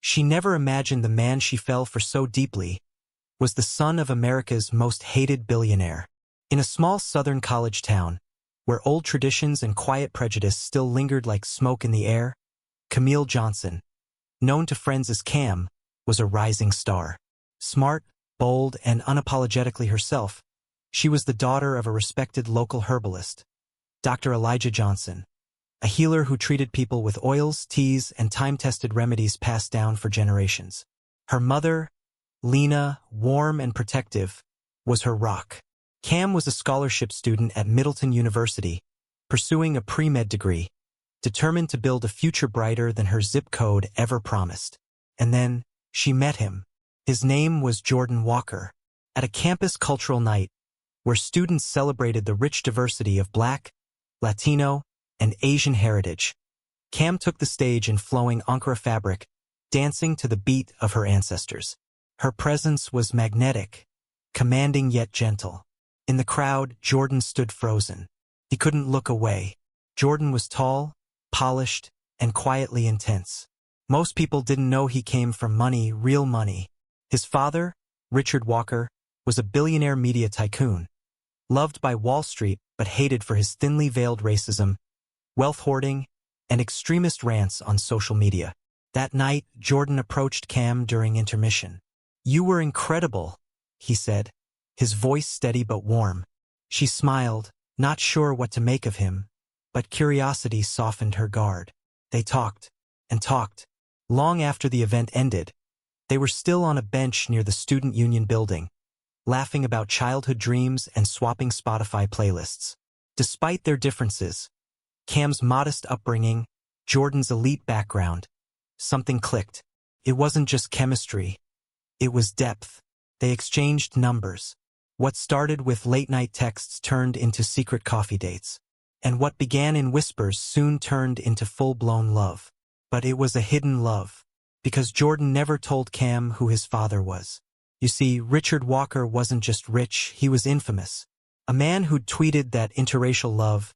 She never imagined the man she fell for so deeply was the son of America's most hated billionaire. In a small southern college town, where old traditions and quiet prejudice still lingered like smoke in the air, Camille Johnson, known to friends as Cam, was a rising star. Smart, bold, and unapologetically herself, she was the daughter of a respected local herbalist, Dr. Elijah Johnson, a healer who treated people with oils, teas, and time-tested remedies passed down for generations. Her mother, Lena, warm and protective, was her rock. Cam was a scholarship student at Middleton University, pursuing a pre-med degree, determined to build a future brighter than her zip code ever promised. And then, she met him. His name was Jordan Walker. At a campus cultural night, where students celebrated the rich diversity of Black, Latino, and Asian heritage, Cam took the stage in flowing Ankara fabric, dancing to the beat of her ancestors. Her presence was magnetic, commanding yet gentle. In the crowd, Jordan stood frozen. He couldn't look away. Jordan was tall, polished, and quietly intense. Most people didn't know he came from money, real money. His father, Richard Walker, was a billionaire media tycoon, loved by Wall Street but hated for his thinly veiled racism, wealth hoarding, and extremist rants on social media. That night, Jordan approached Cam during intermission. "You were incredible," he said, his voice steady but warm. She smiled, not sure what to make of him, but curiosity softened her guard. They talked and talked. Long after the event ended, they were still on a bench near the Student Union building, laughing about childhood dreams and swapping Spotify playlists. Despite their differences, Cam's modest upbringing, Jordan's elite background, something clicked. It wasn't just chemistry. It was depth. They exchanged numbers. What started with late-night texts turned into secret coffee dates. And what began in whispers soon turned into full-blown love. But it was a hidden love, because Jordan never told Cam who his father was. You see, Richard Walker wasn't just rich, he was infamous. A man who'd tweeted that interracial love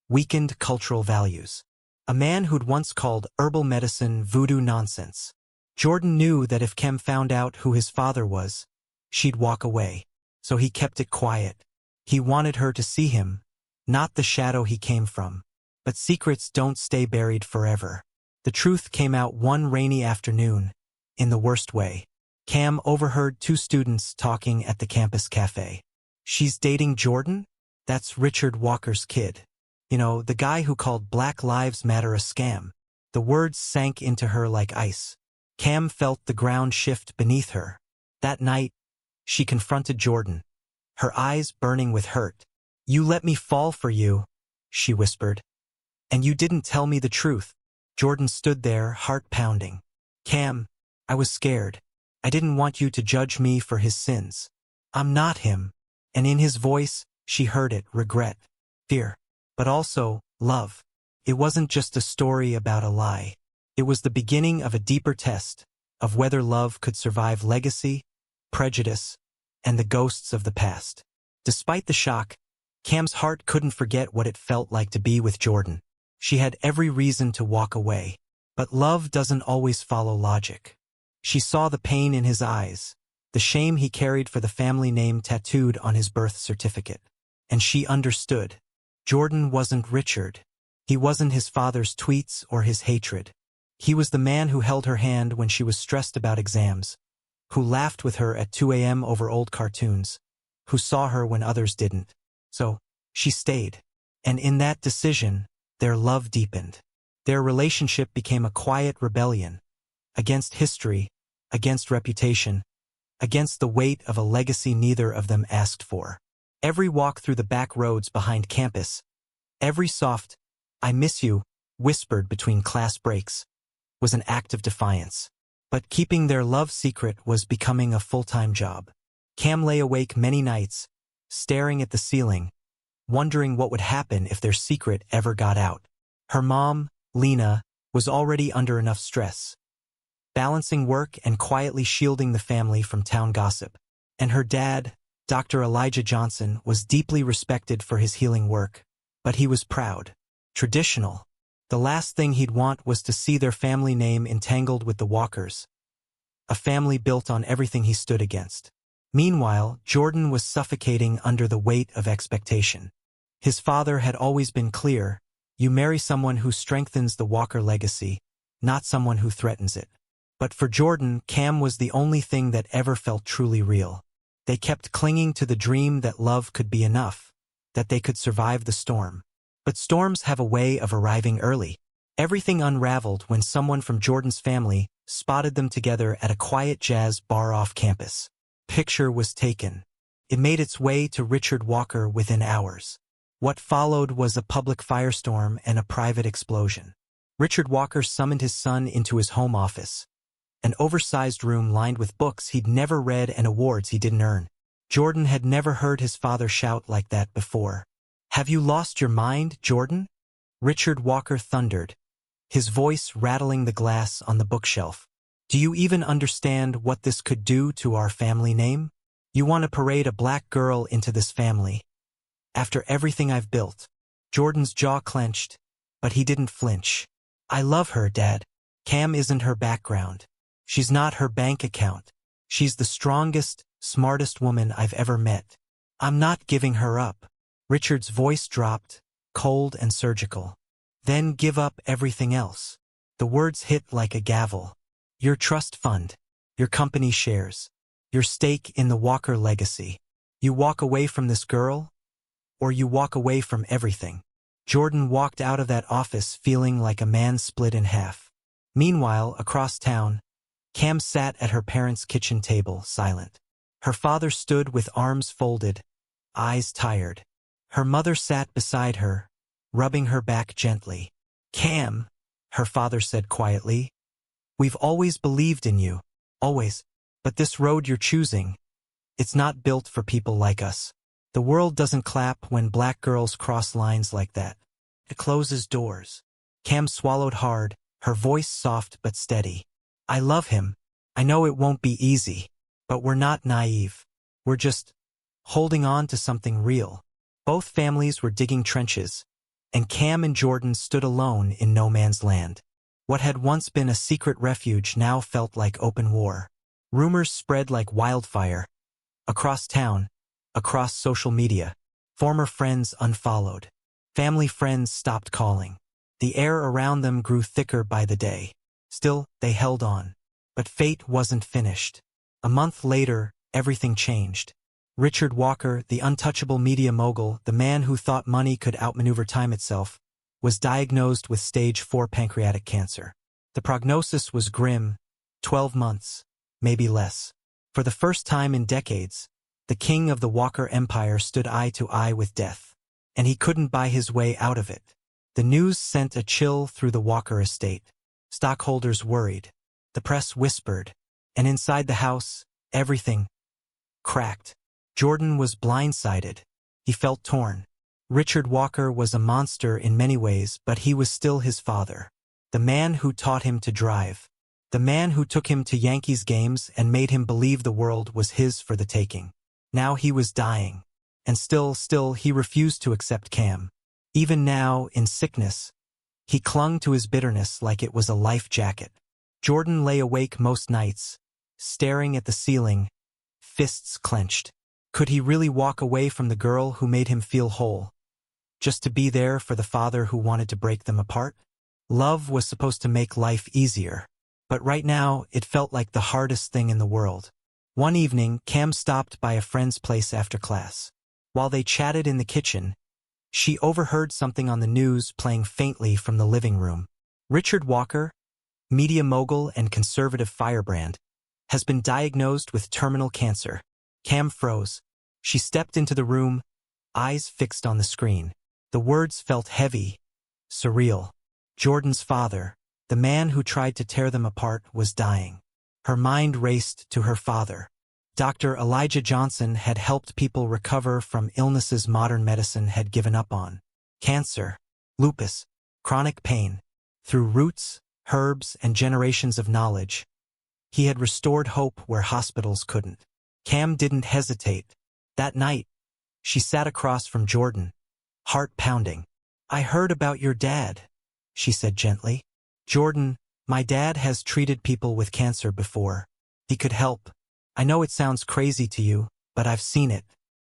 weakened cultural values. A man who'd once called herbal medicine voodoo nonsense. Jordan knew that if Cam found out who his father was, she'd walk away. So he kept it quiet. He wanted her to see him, not the shadow he came from. But secrets don't stay buried forever. The truth came out one rainy afternoon, in the worst way. Cam overheard two students talking at the campus cafe. "She's dating Jordan? That's Richard Walker's kid. You know, the guy who called Black Lives Matter a scam." The words sank into her like ice. Cam felt the ground shift beneath her. That night, she confronted Jordan, her eyes burning with hurt. "You let me fall for you," she whispered. "And you didn't tell me the truth." Jordan stood there, heart pounding. "Cam, I was scared. I didn't want you to judge me for his sins. I'm not him." And in his voice, she heard it, regret, fear, but also love. It wasn't just a story about a lie. It was the beginning of a deeper test of whether love could survive legacy, prejudice, and the ghosts of the past. Despite the shock, Cam's heart couldn't forget what it felt like to be with Jordan. She had every reason to walk away. But love doesn't always follow logic. She saw the pain in his eyes, the shame he carried for the family name tattooed on his birth certificate. And she understood. Jordan wasn't Richard. He wasn't his father's tweets or his hatred. He was the man who held her hand when she was stressed about exams, who laughed with her at 2 a.m. over old cartoons, who saw her when others didn't. So, she stayed. And in that decision, their love deepened. Their relationship became a quiet rebellion, against history, against reputation, against the weight of a legacy neither of them asked for. Every walk through the back roads behind campus, every soft, "I miss you," whispered between class breaks, was an act of defiance. But keeping their love secret was becoming a full-time job. Cam lay awake many nights, staring at the ceiling, wondering what would happen if their secret ever got out. Her mom, Lena, was already under enough stress, balancing work and quietly shielding the family from town gossip. And her dad, Dr. Elijah Johnson, was deeply respected for his healing work, but he was proud, traditional. The last thing he'd want was to see their family name entangled with the Walkers. a family built on everything he stood against. Meanwhile, Jordan was suffocating under the weight of expectation. His father had always been clear: you marry someone who strengthens the Walker legacy, not someone who threatens it. But for Jordan, Cam was the only thing that ever felt truly real. They kept clinging to the dream that love could be enough, that they could survive the storm. But storms have a way of arriving early. Everything unraveled when someone from Jordan's family spotted them together at a quiet jazz bar off campus. Picture was taken. It made its way to Richard Walker within hours. What followed was a public firestorm and a private explosion. Richard Walker summoned his son into his home office, an oversized room lined with books he'd never read and awards he didn't earn. Jordan had never heard his father shout like that before. "Have you lost your mind, Jordan?" Richard Walker thundered, his voice rattling the glass on the bookshelf. "Do you even understand what this could do to our family name? You want to parade a black girl into this family? After everything I've built." Jordan's jaw clenched, but he didn't flinch. "I love her, Dad. Cam isn't her background. She's not her bank account. She's the strongest, smartest woman I've ever met. I'm not giving her up." Richard's voice dropped, cold and surgical. "Then give up everything else." The words hit like a gavel. "Your trust fund, your company shares, your stake in the Walker legacy. You walk away from this girl, or you walk away from everything." Jordan walked out of that office feeling like a man split in half. Meanwhile, across town, Cam sat at her parents' kitchen table, silent. Her father stood with arms folded, eyes tired. Her mother sat beside her, rubbing her back gently. "Cam," her father said quietly, "we've always believed in you, always. But this road you're choosing, it's not built for people like us. The world doesn't clap when black girls cross lines like that. It closes doors." Cam swallowed hard, her voice soft but steady. "I love him. I know it won't be easy. But we're not naive. We're just holding on to something real." Both families were digging trenches, and Cam and Jordan stood alone in no man's land. What had once been a secret refuge now felt like open war. Rumors spread like wildfire. Across town, across social media, former friends unfollowed. Family friends stopped calling. The air around them grew thicker by the day. Still, they held on. But fate wasn't finished. A month later, everything changed. Richard Walker, the untouchable media mogul, the man who thought money could outmaneuver time itself, was diagnosed with stage 4 pancreatic cancer. The prognosis was grim: 12 months, maybe less. For the first time in decades, the king of the Walker empire stood eye to eye with death. And he couldn't buy his way out of it. The news sent a chill through the Walker estate. Stockholders worried. The press whispered. And inside the house, everything cracked. Jordan was blindsided. He felt torn. Richard Walker was a monster in many ways, but he was still his father. The man who taught him to drive. The man who took him to Yankees games and made him believe the world was his for the taking. Now he was dying. And still he refused to accept Cam. Even now, in sickness, he clung to his bitterness like it was a life jacket. Jordan lay awake most nights, staring at the ceiling, fists clenched. Could he really walk away from the girl who made him feel whole, just to be there for the father who wanted to break them apart? Love was supposed to make life easier, but right now it felt like the hardest thing in the world. One evening, Cam stopped by a friend's place after class. While they chatted in the kitchen, she overheard something on the news playing faintly from the living room. Richard Walker, media mogul and conservative firebrand, has been diagnosed with terminal cancer. Cam froze. She stepped into the room, eyes fixed on the screen. The words felt heavy, surreal. Jordan's father, the man who tried to tear them apart, was dying. Her mind raced to her father. Dr. Elijah Johnson had helped people recover from illnesses modern medicine had given up on. Cancer, lupus, chronic pain. Through roots, herbs, and generations of knowledge, he had restored hope where hospitals couldn't. Cam didn't hesitate. That night, she sat across from Jordan, heart pounding. "I heard about your dad," she said gently. "Jordan, my dad has treated people with cancer before. He could help. I know it sounds crazy to you, but I've seen it.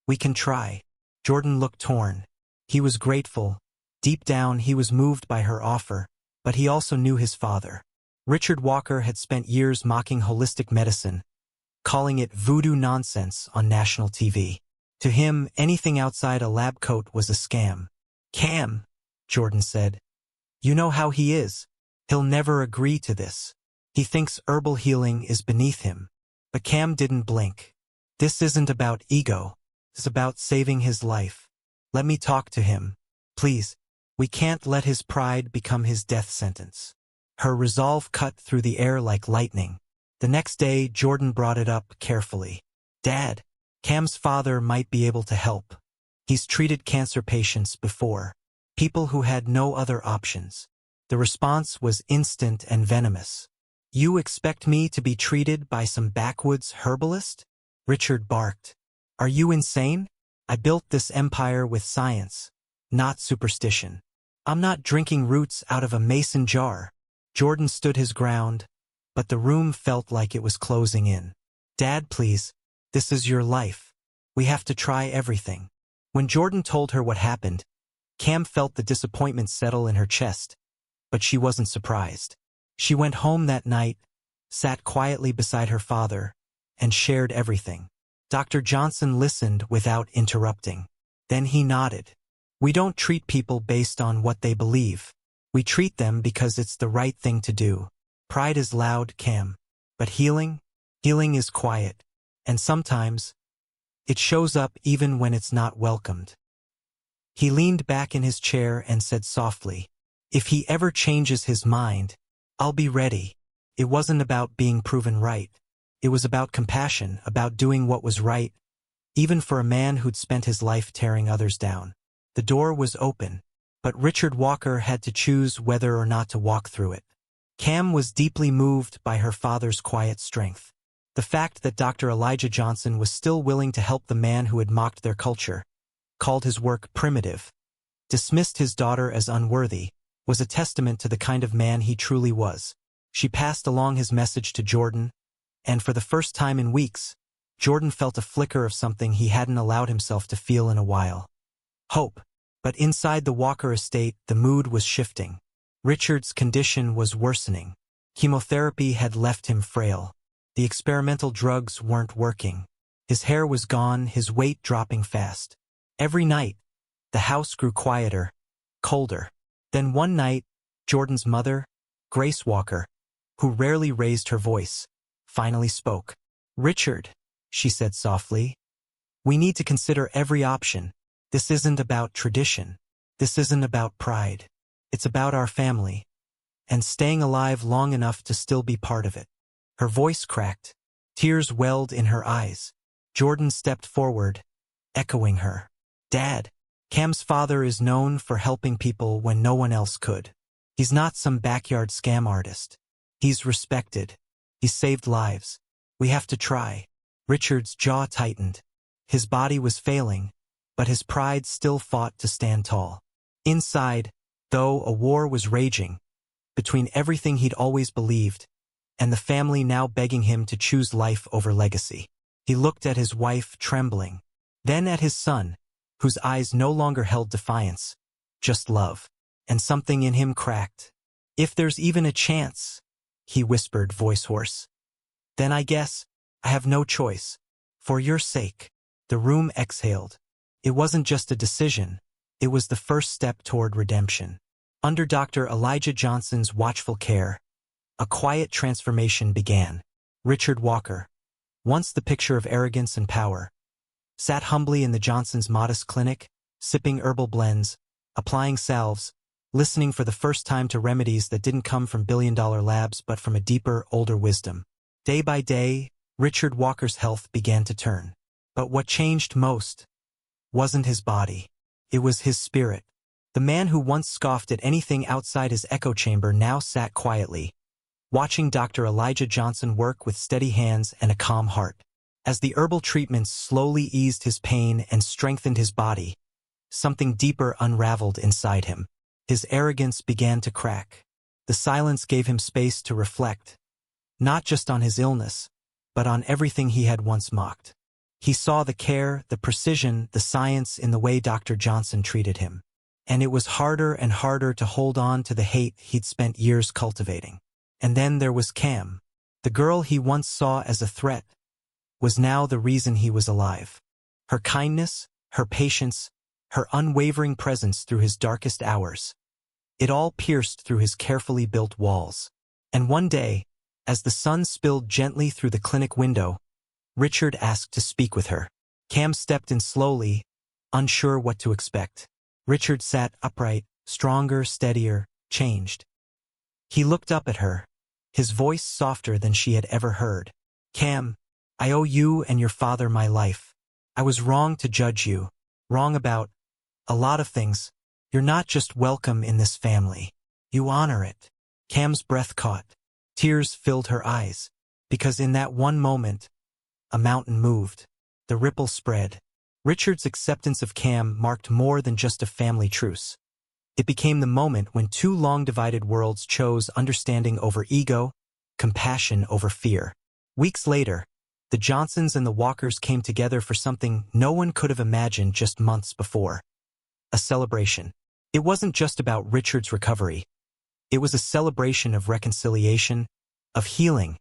We can try. Jordan looked torn. He was grateful. Deep down, he was moved by her offer, but he also knew his father. Richard Walker had spent years mocking holistic medicine, calling it voodoo nonsense on national TV. To him, anything outside a lab coat was a scam. Cam, Jordan said. You know how he is. He'll never agree to this. He thinks herbal healing is beneath him. But Cam didn't blink. This isn't about ego. It's about saving his life. Let me talk to him. Please. We can't let his pride become his death sentence. Her resolve cut through the air like lightning. The next day, Jordan brought it up carefully. Dad, Cam's father might be able to help. He's treated cancer patients before. People who had no other options. The response was instant and venomous. You expect me to be treated by some backwoods herbalist? Richard barked. Are you insane? I built this empire with science, not superstition. I'm not drinking roots out of a mason jar. Jordan stood his ground, but the room felt like it was closing in. Dad, please. This is your life. We have to try everything. When Jordan told her what happened, Cam felt the disappointment settle in her chest, but she wasn't surprised. She went home that night, sat quietly beside her father, and shared everything. Dr. Johnson listened without interrupting. Then he nodded. We don't treat people based on what they believe. We treat them because it's the right thing to do. Pride is loud, Cam. But healing is quiet. And sometimes, it shows up even when it's not welcomed. He leaned back in his chair and said softly, if he ever changes his mind, I'll be ready. It wasn't about being proven right. It was about compassion, about doing what was right, even for a man who'd spent his life tearing others down. The door was open, but Richard Walker had to choose whether or not to walk through it. Cam was deeply moved by her father's quiet strength. The fact that Dr. Elijah Johnson was still willing to help the man who had mocked their culture, called his work primitive, dismissed his daughter as unworthy, was a testament to the kind of man he truly was. She passed along his message to Jordan, and for the first time in weeks, Jordan felt a flicker of something he hadn't allowed himself to feel in a while. Hope. But inside the Walker estate, the mood was shifting. Richard's condition was worsening. Chemotherapy had left him frail. The experimental drugs weren't working. His hair was gone, his weight dropping fast. Every night, the house grew quieter, colder. Then one night, Jordan's mother, Grace Walker, who rarely raised her voice, finally spoke. Richard, she said softly, we need to consider every option. This isn't about tradition. This isn't about pride. It's about our family, and staying alive long enough to still be part of it. Her voice cracked. Tears welled in her eyes. Jordan stepped forward, echoing her. Dad, Cam's father is known for helping people when no one else could. He's not some backyard scam artist. He's respected. He's saved lives. We have to try. Richard's jaw tightened. His body was failing, but his pride still fought to stand tall. Inside, though, a war was raging, between everything he'd always believed, and the family now begging him to choose life over legacy. He looked at his wife, trembling, then at his son, whose eyes no longer held defiance, just love, and something in him cracked. If there's even a chance, he whispered, voice hoarse, then I guess I have no choice. For your sake. The room exhaled. It wasn't just a decision, it was the first step toward redemption. Under Dr. Elijah Johnson's watchful care, a quiet transformation began. Richard Walker, once the picture of arrogance and power, sat humbly in the Johnsons' modest clinic, sipping herbal blends, applying salves, listening for the first time to remedies that didn't come from billion-dollar labs but from a deeper, older wisdom. Day by day, Richard Walker's health began to turn. But what changed most wasn't his body. It was his spirit. The man who once scoffed at anything outside his echo chamber now sat quietly, watching Dr. Elijah Johnson work with steady hands and a calm heart. As the herbal treatments slowly eased his pain and strengthened his body, something deeper unraveled inside him. His arrogance began to crack. The silence gave him space to reflect, not just on his illness, but on everything he had once mocked. He saw the care, the precision, the science in the way Dr. Johnson treated him. And it was harder and harder to hold on to the hate he'd spent years cultivating. And then there was Cam. The girl he once saw as a threat was now the reason he was alive. Her kindness, her patience, her unwavering presence through his darkest hours. It all pierced through his carefully built walls. And one day, as the sun spilled gently through the clinic window, Richard asked to speak with her. Cam stepped in slowly, unsure what to expect. Richard sat upright, stronger, steadier, changed. He looked up at her, his voice softer than she had ever heard. "Cam, I owe you and your father my life. I was wrong to judge you, wrong about a lot of things. You're not just welcome in this family. You honor it." Cam's breath caught. Tears filled her eyes, because in that one moment, a mountain moved. The ripple spread. Richard's acceptance of Cam marked more than just a family truce. It became the moment when two long-divided worlds chose understanding over ego, compassion over fear. Weeks later, the Johnsons and the Walkers came together for something no one could have imagined just months before. A celebration. It wasn't just about Richard's recovery. It was a celebration of reconciliation, of healing,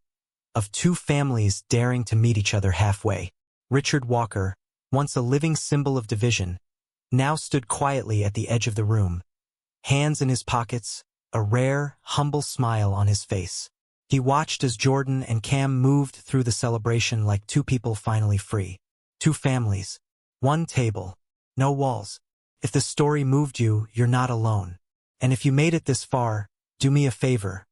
of two families daring to meet each other halfway. Richard Walker, once a living symbol of division, now stood quietly at the edge of the room, hands in his pockets, a rare, humble smile on his face. He watched as Jordan and Cam moved through the celebration like two people finally free. Two families, one table, no walls. If this story moved you, you're not alone. And if you made it this far, do me a favor.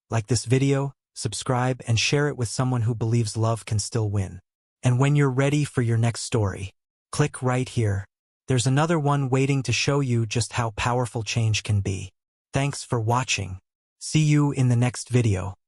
Like this video, subscribe, and share it with someone who believes love can still win. And when you're ready for your next story, click right here. There's another one waiting to show you just how powerful change can be. Thanks for watching. See you in the next video.